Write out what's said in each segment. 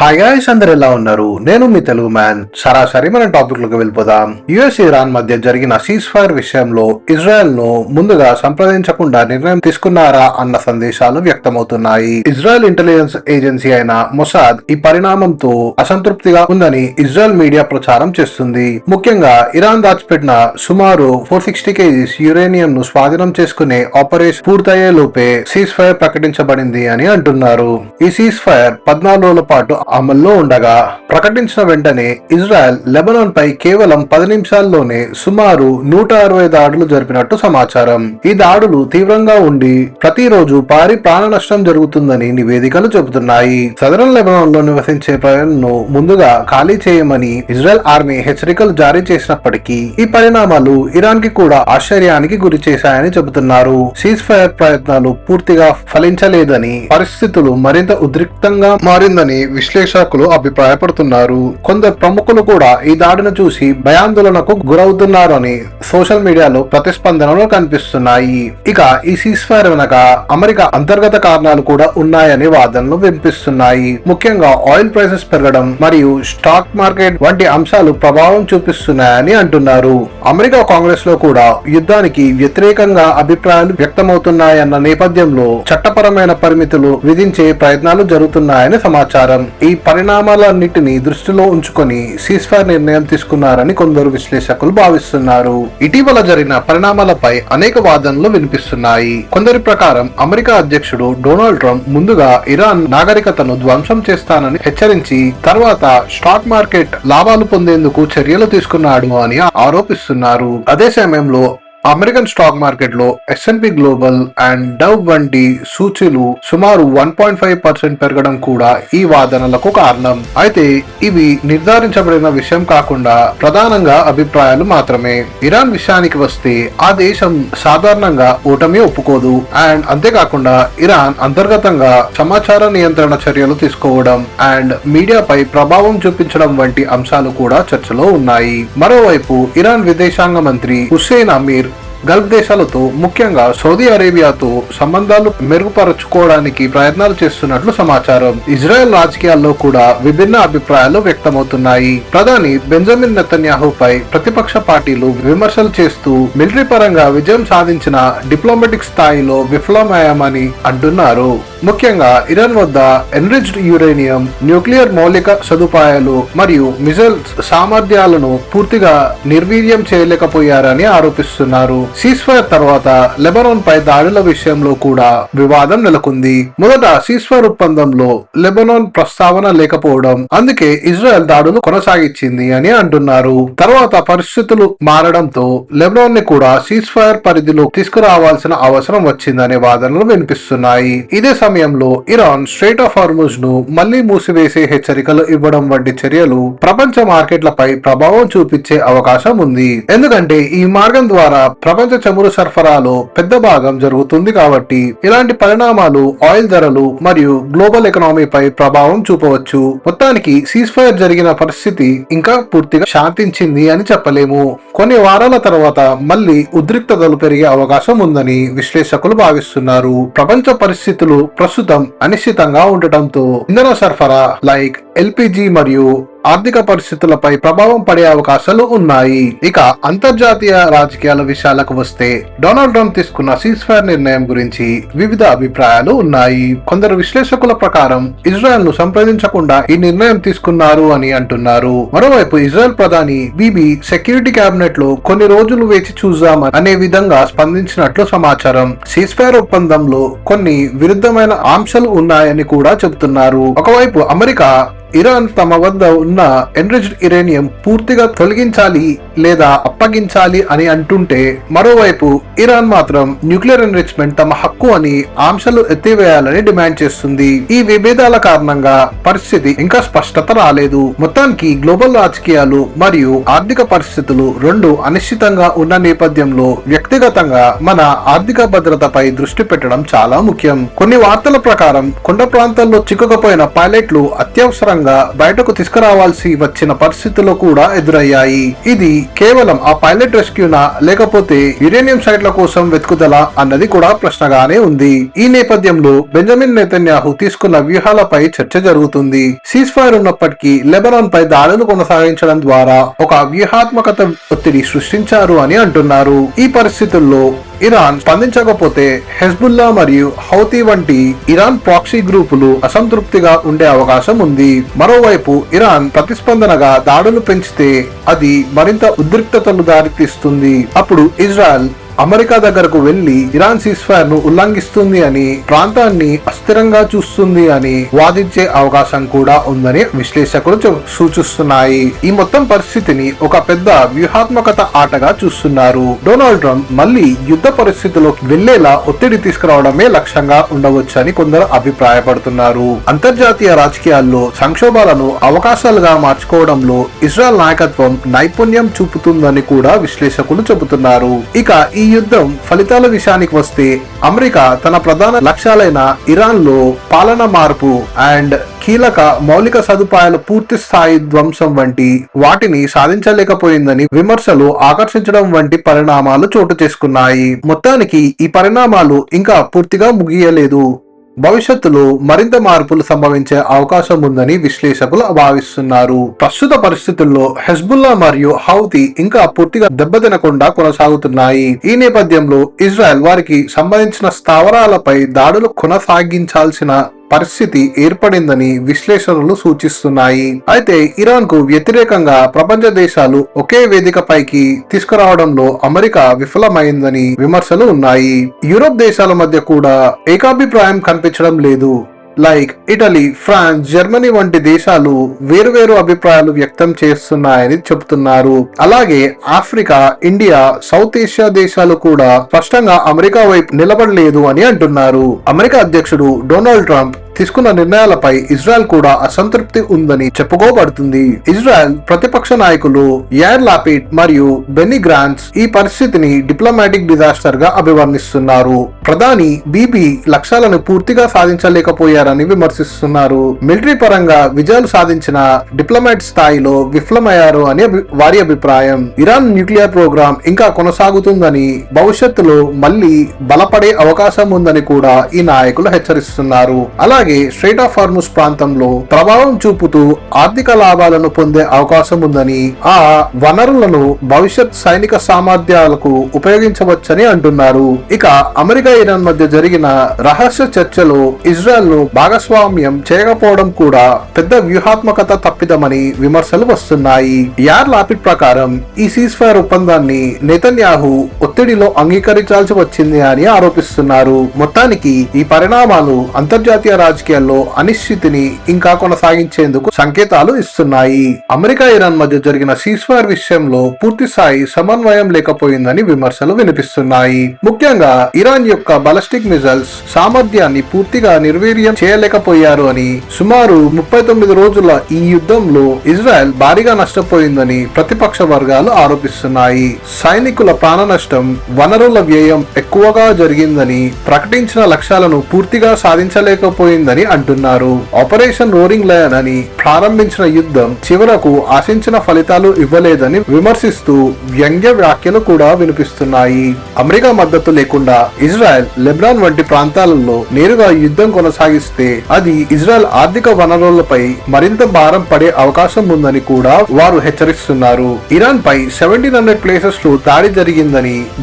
Hi guys, అందరు ఎలా ఉన్నారు? నేను మీ తెలుగు మ్యాన్. సరాసరి మన టాపిక్ లోకి వెళ్ళిపోదాం. యుఎస్ ఇరాన్ మధ్య జరిగిన సీజ్ ఫైర్ విషయంలో ఇజ్రాయెల్ ను ముందుగా సంప్రదించకుండా నిర్ణయం తీసుకున్నారా అన్న సందేశాలు వ్యక్తమవుతున్నాయి. ఇజ్రాయెల్ ఇంటెలిజెన్స్ ఏజెన్సీ అయిన మొసాద్ ఈ పరిణామంతో అసంతృప్తిగా ఉందని ఇజ్రాయెల్ మీడియా ప్రచారం చేస్తుంది. ముఖ్యంగా ఇరాన్ దాచిపెట్టిన సుమారు 460 కేజీస్ యురేనియం ను స్వాధీనం చేసుకునే ఆపరేషన్ పూర్తయ్యే లోపే సీజ్ ఫైర్ ప్రకటించబడింది అని అంటున్నారు. ఈ సీజ్ ఫైర్ 14 రోజుల పాటు అమల్లో ఉండగా ప్రకటించిన వెంటనే ఇజ్రాయెల్ లెబనాన్ పై కేవలం 10 నిమిషాల్లోనే సుమారు 160 దాడులు జరిపినట్టు సమాచారం. ఈ దాడులు తీవ్రంగా ఉండి ప్రతిరోజు భారీ ప్రాణ నష్టం జరుగుతుందని నివేదికలు చెబుతున్నాయి. సదరన్ లెబనాన్ లో నివసించే ప్రజలను ముందుగా ఖాళీ చేయమని ఇజ్రాయెల్ ఆర్మీ హెచ్చరికలు జారీ చేసినప్పటికీ ఈ పరిణామాలు ఇరాన్ కి కూడా ఆశ్చర్యానికి గురి చేశాయని చెబుతున్నారు. సీజ్ ఫైర్ ప్రయత్నాలు పూర్తిగా ఫలించలేదని, పరిస్థితులు మరింత ఉద్రిక్తంగా మారిందని విశ్లేషకులు అభిప్రాయపడుతున్నారు. కొందరు ప్రముఖులు కూడా ఈ దాడిని చూసి భయాందోళనకు గురవుతున్నారని సోషల్ మీడియాలో ప్రతిస్పందనలు కనిపిస్తున్నాయి. ఇక ఈ సీజ్ ఫైర్ వెనక అమెరికా అంతర్గత కారణాలు కూడా ఉన్నాయని వాదనలు వినిపిస్తున్నాయి. ముఖ్యంగా ఆయిల్ ప్రైసెస్ పెరగడం మరియు స్టాక్ మార్కెట్ వంటి అంశాలు ప్రభావం చూపిస్తున్నాయని అంటున్నారు. అమెరికా కాంగ్రెస్ లో కూడా యుద్ధానికి వ్యతిరేకంగా అభిప్రాయాలు వ్యక్తమవుతున్నాయన్న నేపథ్యంలో చట్టపరమైన పరిమితులు విధించే ప్రయత్నాలు జరుగుతున్నాయని సమాచారం. ఈ పరిణామాలన్నిటినీ దృష్టిలో ఉంచుకొని సీజ్ ఫైర్ నిర్ణయం తీసుకున్నారని కొందరు విశ్లేషకులు భావిస్తున్నారు. ఇటీవల జరిగిన పరిణామాలపై అనేక వాదనలు వినిపిస్తున్నాయి. కొందరి ప్రకారం అమెరికా అధ్యక్షుడు డొనాల్డ్ ట్రంప్ ముందుగా ఇరాన్ నాగరికతను ధ్వంసం చేస్తానని హెచ్చరించి తర్వాత స్టాక్ మార్కెట్ లాభాలు పొందేందుకు చర్యలు తీసుకున్నాడు అని ఆరోపిస్తున్నారు. అదే సమయంలో అమెరికన్ స్టాక్ మార్కెట్ లో S&P గ్లోబల్ అండ్ డవ్ వంటి సూచీలు సుమారు 1.5% పెరగడం కూడా ఈ వాదనలకు కారణం. అయితే ఇవి నిర్ధారించబడిన విషయం కాకుండా ప్రధానంగా అభిప్రాయాలు మాత్రమే. ఇరాన్ విషయానికి వస్తే ఆ దేశం సాధారణంగా ఓటమి ఒప్పుకోదు. అండ్ అంతేకాకుండా ఇరాన్ అంతర్గతంగా సమాచార నియంత్రణ చర్యలు తీసుకోవడం అండ్ మీడియాపై ప్రభావం చూపించడం వంటి అంశాలు కూడా చర్చలో ఉన్నాయి. మరోవైపు ఇరాన్ విదేశాంగ మంత్రి హుస్సేన్ అమీర్ గల్ఫ్ దేశాలతో ముఖ్యంగా సౌదీ అరేబియాతో సంబంధాలు మెరుగుపరచుకోవడానికి ప్రయత్నాలు చేస్తున్నట్లు సమాచారం. ఇజ్రాయెల్ రాజకీయాల్లో కూడా విభిన్న అభిప్రాయాలు వ్యక్తమవుతున్నాయి. ప్రధాని బెంజమిన్ నెతన్యాహుపై ప్రతిపక్ష పార్టీలు విమర్శలు చేస్తూ మిలిటరీ పరంగా విజయం సాధించిన డిప్లొమాటిక్ స్థాయిలో విఫలమయ్యామని అంటున్నారు. ముఖ్యంగా ఇరాన్ వద్ద ఎన్రిచ్డ్ యురేనియం, న్యూక్లియర్ మౌలిక సదుపాయాలు మరియు మిసైల్స్ సామర్థ్యాలను పూర్తిగా నిర్వీర్యం చేయలేకపోయారని ఆరోపిస్తున్నారు. సీజ్ ఫైర్ తర్వాత లెబనాన్ పై దాడుల విషయంలో కూడా వివాదం నెలకొంది. మొదట సీజ్ ఫైర్ ఒప్పందంలో లెబనాన్ ప్రస్తావన లేకపోవడం, అందుకే ఇజ్రాయెల్ దాడులు కొనసాగించింది అని అంటున్నారు. తర్వాత పరిస్థితులు మారడంతో లెబనాన్ ని కూడా సీజ్ ఫైర్ పరిధిలో తీసుకురావాల్సిన అవసరం వచ్చిందనే వాదనలు వినిపిస్తున్నాయి. ఇదే సమయంలో ఇరాన్ స్ట్రెయిట్ ఆఫ్ హార్ముజ్ ను మళ్లీ మూసివేసే హెచ్చరికలు ఇవ్వడం వంటి చర్యలు ప్రపంచ మార్కెట్లపై ప్రభావం చూపించే అవకాశం ఉంది. ఎందుకంటే ఈ మార్గం ద్వారా ప్రపంచ చమురు సరఫరాలో పెద్ద భాగం జరుగుతుంది కాబట్టి ఇలాంటి పరిణామాలు ఆయిల్ ధరలు మరియు గ్లోబల్ ఎకనామీపై ప్రభావం చూపవచ్చు. మొత్తానికి సీజ్ ఫైర్ జరిగిన పరిస్థితి ఇంకా పూర్తిగా శాంతించింది అని చెప్పలేము. కొన్ని వారాల తర్వాత మళ్లీ ఉద్రిక్తతలు పెరిగే అవకాశం ఉందని విశ్లేషకులు భావిస్తున్నారు. ప్రపంచ పరిస్థితులు ప్రస్తుతం అనిశ్చితంగా ఉండటంతో ఇంధన సరఫరా లైక్ LPG మరియు ఆర్థిక పరిస్థితులపై ప్రభావం పడే అవకాశాలు ఉన్నాయి. ఇక అంతర్జాతీయ రాజకీయాల విషయాలకు వస్తే డొనాల్డ్ ట్రంప్ తీసుకున్న సీజ్ ఫైర్ నిర్ణయం గురించి వివిధ అభిప్రాయాలు ఉన్నాయి. కొందరు విశ్లేషకుల ప్రకారం ఇజ్రాయెల్ ను సంప్రదించకుండా ఈ నిర్ణయం తీసుకున్నారు అని అంటున్నారు. మరోవైపు ఇజ్రాయెల్ ప్రధాని బీబీ సెక్యూరిటీ కేబినెట్ లో కొన్ని రోజులు వేచి చూద్దాం అనే విధంగా స్పందించినట్లు సమాచారం. సీజ్ ఫైర్ ఒప్పందంలో కొన్ని విరుద్ధమైన ఆంక్షలు ఉన్నాయని కూడా చెబుతున్నారు. ఒకవైపు అమెరికా ఇరాన్ తమ వద్ద ఉన్న ఎన్రిచ్డ్ యురేనియం పూర్తిగా తొలగించాలి లేదా అప్పగించాలి అని అంటుంటే, మరోవైపు ఇరాన్ మాత్రం న్యూక్లియర్ ఎన్రిచ్మెంట్ తమ హక్కు అని ఆంక్షలు ఎత్తివేయాలని డిమాండ్ చేస్తుంది. ఈ విభేదాల కారణంగా పరిస్థితి ఇంకా స్పష్టత రాలేదు. మొత్తానికి గ్లోబల్ రాజకీయాలు మరియు ఆర్థిక పరిస్థితులు రెండు అనిశ్చితంగా ఉన్న నేపథ్యంలో వ్యక్తిగతంగా మన ఆర్థిక భద్రతపై దృష్టి పెట్టడం చాలా ముఖ్యం. కొన్ని వార్తల ప్రకారం కొండ ప్రాంతాల్లో చిక్కుకుపోయిన పైలట్లు అత్యవసరంగా బలవంతంగా బయటకు తీసుకురావాల్సి వచ్చిన పరిస్థితులు కూడా ఎదురయ్యాయి. ఇది కేవలం ఆ పైలట్ రెస్క్యూనా లేకపోతే యురేనియం సైట్ల కోసం వెతుకుదల అన్నది కూడా ప్రశ్నగానే ఉంది. ఈ నేపథ్యంలో బెంజమిన్ నెతన్యాహు తీసుకున్న వ్యూహాలపై చర్చ జరుగుతుంది. సీజ్ ఫైర్ ఉన్నప్పటికీ లెబనాన్ పై దాడులు కొనసాగించడం ద్వారా ఒక వ్యూహాత్మకత ఒత్తిడి సృష్టించారు అని అంటున్నారు. ఈ పరిస్థితుల్లో ఇరాన్ స్పందించకపోతే హెజ్బుల్లా మరియు హౌతీ వంటి ఇరాన్ ప్రాక్సీ గ్రూపులు అసంతృప్తిగా ఉండే అవకాశం ఉంది. మరోవైపు ఇరాన్ ప్రతిస్పందనగా దాడులు పెంచితే అది మరింత ఉద్రిక్తతలు దారితీస్తుంది. అప్పుడు ఇజ్రాయెల్ అమెరికా దగ్గరకు వెళ్లి ఇరాన్ సీజ్ ఫైర్ ను ఉల్లంఘిస్తుంది అని, ప్రాంతాన్ని అస్థిరంగా చూస్తుంది అని వాదించే అవకాశం కూడా ఉందని విశ్లేషకులు సూచిస్తున్నాయి. ఈ మొత్తం పరిస్థితిని ఒక పెద్ద వ్యూహాత్మకత ఆటగా చూస్తున్నారు. డొనాల్డ్ ట్రంప్ మళ్లీ యుద్ధ పరిస్థితిలోకి వెళ్లేలా ఒత్తిడి తీసుకురావడమే లక్ష్యంగా ఉండవచ్చని కొందరు అభిప్రాయపడుతున్నారు. అంతర్జాతీయ రాజకీయాల్లో సంక్షోభాలను అవకాశాలుగా మార్చుకోవడంలో ఇజ్రాయెల్ నాయకత్వం నైపుణ్యం చూపుతుందని కూడా విశ్లేషకులు చెబుతున్నారు. ఇక ఈ యుద్ధం ఫలితాల విషయానికి వస్తే అమెరికా తన ప్రధాన లక్ష్యాలైన ఇరాన్ లో పాలన మార్పు అండ్ కీలక మౌలిక సదుపాయాల పూర్తి స్థాయి ధ్వంసం వంటి వాటిని సాధించలేకపోయిందని విమర్శలు ఆకర్షించడం వంటి పరిణామాలు చోటు చేసుకున్నాయి. మొత్తానికి ఈ పరిణామాలు ఇంకా పూర్తిగా ముగియలేదు. భవిష్యత్తులో మరింత మార్పులు సంభవించే అవకాశం ఉందని విశ్లేషకులు భావిస్తున్నారు. ప్రస్తుత పరిస్థితుల్లో హెజ్బుల్లా మరియు హౌతీ ఇంకా పూర్తిగా దెబ్బతినకుండా కొనసాగుతున్నాయి. ఈ నేపథ్యంలో ఇజ్రాయెల్ వారికి సంబంధించిన స్థావరాలపై దాడులు కొనసాగించాల్సిన పరిస్థితి ఏర్పడిందని విశ్లేషణలు సూచిస్తున్నాయి. అయితే ఇరాన్ కు వ్యతిరేకంగా ప్రపంచ దేశాలు ఒకే వేదికపైకి తీసుకురావడంలో అమెరికా విఫలమైందని విమర్శలు ఉన్నాయి. యూరోప్ దేశాల మధ్య కూడా ఏకాభిప్రాయం కనిపించడం లేదు. లైక్ ఇటలీ, ఫ్రాన్స్, జర్మనీ వంటి దేశాలు వేరువేరు అభిప్రాయాలు వ్యక్తం చేస్తున్నాయని చెబుతున్నారు. అలాగే ఆఫ్రికా, ఇండియా, సౌత్ ఏషియా దేశాలు కూడా స్పష్టంగా అమెరికా వైపు నిలబడలేదు అని అంటున్నారు. అమెరికా అధ్యక్షుడు డొనాల్డ్ ట్రంప్ తీసుకున్న నిర్ణయాలపై ఇజ్రాయెల్ కూడా అసంతృప్తి ఉందని చెప్పుకోబడుతుంది. ఇజ్రాయెల్ ప్రతిపక్ష నాయకులు యార్ లాపిడ్ మరియు బెన్నీ గ్రాంట్స్ ఈ పరిస్థితిని డిప్లొమాటిక్ డిజాస్టర్ గా అభివర్ణిస్తున్నారు. ప్రధాని బీబీ లక్ష్యాలను పూర్తిగా సాధించలేకపోయారని విమర్శిస్తున్నారు. మిలిటరీ పరంగా విజయాలు సాధించిన డిప్లొమాట్ స్థాయిలో విఫలమయ్యారు అని వారి అభిప్రాయం. ఇరాన్ న్యూక్లియర్ ప్రోగ్రాం ఇంకా కొనసాగుతుందని, భవిష్యత్తులో మళ్లీ బలపడే అవకాశం ఉందని కూడా ఈ నాయకులు హెచ్చరిస్తున్నారు. అలాగే స్ట్రెయిట్ ఆఫ్ హార్ముజ్ ప్రాంతంలో ప్రభావం చూపుతూ ఆర్థిక లాభాలను పొందే అవకాశం ఉందని, ఆ వనరులను భవిష్యత్ సైనిక సామర్థ్యాలకు ఉపయోగించవచ్చని అంటున్నారు. ఇక అమెరికా ఇరాన్ మధ్య జరిగిన రహస్య చర్చలో ఇజ్రాయెల్ ను భాగస్వామ్యం చేయకపోవడం కూడా పెద్ద వ్యూహాత్మకత తప్పిదమని విమర్శలు వస్తున్నాయి. యార్ లాపిడ్ ప్రకారం ఈ సీజ్ ఫైర్ ఒప్పందాన్ని నెతన్యాహు ఒత్తిడిలో అంగీకరించాల్సి వచ్చింది అని ఆరోపిస్తున్నారు. మొత్తానికి ఈ పరిణామాలు అంతర్జాతీయ రాజకీయాల్లో అనిశ్చితిని ఇంకా కొనసాగించేందుకు సంకేతాలు ఇస్తున్నాయి. అమెరికా ఇరాన్ మధ్య జరిగిన సీజ్ ఫైర్ విషయంలో పూర్తి స్థాయి సమన్వయం లేకపోయిందని విమర్శలు వినిపిస్తున్నాయి. ముఖ్యంగా ఇరాన్ యొక్క బాలిస్టిక్ మిజైల్స్ సామర్థ్యాన్ని పూర్తిగా నిర్వీర్యం చేయలేకపోయారు అని, సుమారు 39 రోజుల ఈ యుద్ధంలో ఇజ్రాయెల్ భారీగా నష్టపోయిందని ప్రతిపక్ష వర్గాలు ఆరోపిస్తున్నాయి. సైనికుల ప్రాణ నష్టం, వనరుల వ్యయం ఎక్కువగా జరిగిందని, ప్రకటించిన లక్ష్యాలను పూర్తిగా సాధించలేకపోయిందని అంటున్నారు. ఆపరేషన్ రోరింగ్ లయన్ అని ప్రారంభించిన యుద్ధం చివరకు ఆశించిన ఫలితాలు ఇవ్వలేదని విమర్శిస్తూ వ్యంగ్య వ్యాఖ్యలు కూడా వినిపిస్తున్నాయి. అమెరికా మద్దతు లేకుండా ఇజ్రాయెల్ లెబనాన్ వంటి ప్రాంతాలలో నేరుగా యుద్ధం కొనసాగిస్తే అది ఇజ్రాయెల్ ఆర్థిక వనరులపై మరింత భారం పడే అవకాశం ఉందని కూడా వారు హెచ్చరిస్తున్నారు. ఇరాన్ పై 1700 ప్లేసెస్ లో దాడి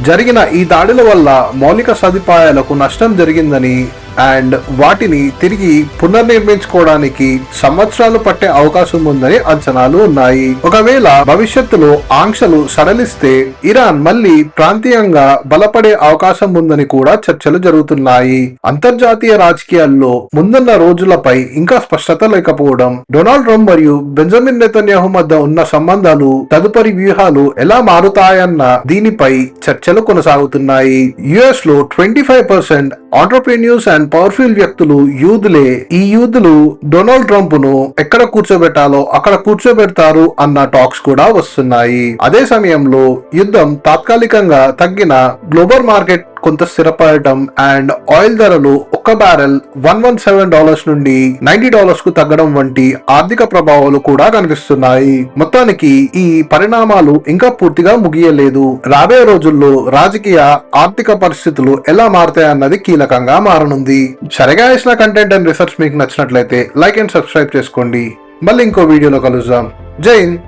జరిగిన ఈ దాడుల వల్ల మౌలిక సదుపాయాలకు నష్టం జరిగిందని అండ్ వాటిని తిరిగి పునర్నిర్మించుకోవడానికి సంవత్సరాలు పట్టే అవకాశం ఉందని అంచనాలు ఉన్నాయి. ఒకవేళ భవిష్యత్తులో ఆంక్షలు సడలిస్తే ఇరాన్ మళ్లీ ప్రాంతీయంగా బలపడే అవకాశం ఉందని కూడా చర్చలు జరుగుతున్నాయి. అంతర్జాతీయ రాజకీయాల్లో ముందున్న రోజులపై ఇంకా స్పష్టత లేకపోవడం, డొనాల్డ్ ట్రంప్ మరియు బెంజమిన్ నెతన్యాహు మధ్య ఉన్న సంబంధాలు, తదుపరి వ్యూహాలు ఎలా మారుతాయన్న దీనిపై చర్చలు కొనసాగుతున్నాయి. యుఎస్ లో 25% ఆంటర్ప్రెన్యూర్స్ అండ్ పవర్ఫుల్ వ్యక్తులు యూదులే. ఈ యూదులు డొనాల్డ్ ట్రంప్ ను ఎక్కడ కూర్చోబెట్టాలో అక్కడ కూర్చోబెడతారు అన్న టాక్స్ కూడా వస్తున్నాయి. అదే సమయంలో యుద్ధం తాత్కాలికంగా తగ్గిన గ్లోబల్ మార్కెట్ కొంత స్థిరపడటం అండ్ ఆయిల్ ధరలు ఒక బ్యారెల్ $117 నుండి $90 కు తగ్గడం వంటి ఆర్థిక ప్రభావాలు కూడా కనిపిస్తున్నాయి. మొత్తానికి ఈ పరిణామాలు ఇంకా పూర్తిగా ముగియలేదు. రాబోయే రోజుల్లో రాజకీయ ఆర్థిక పరిస్థితులు ఎలా మారుతాయన్నది కీలకంగా మారనుంది. సరిగా ఇచ్చిన కంటెంట్ అండ్ రీసెర్చ్ మీకు నచ్చినట్లయితే లైక్ అండ్ సబ్స్క్రైబ్ చేసుకోండి. మళ్ళీ ఇంకో వీడియోలో కలుద్దాం. జై హింద్.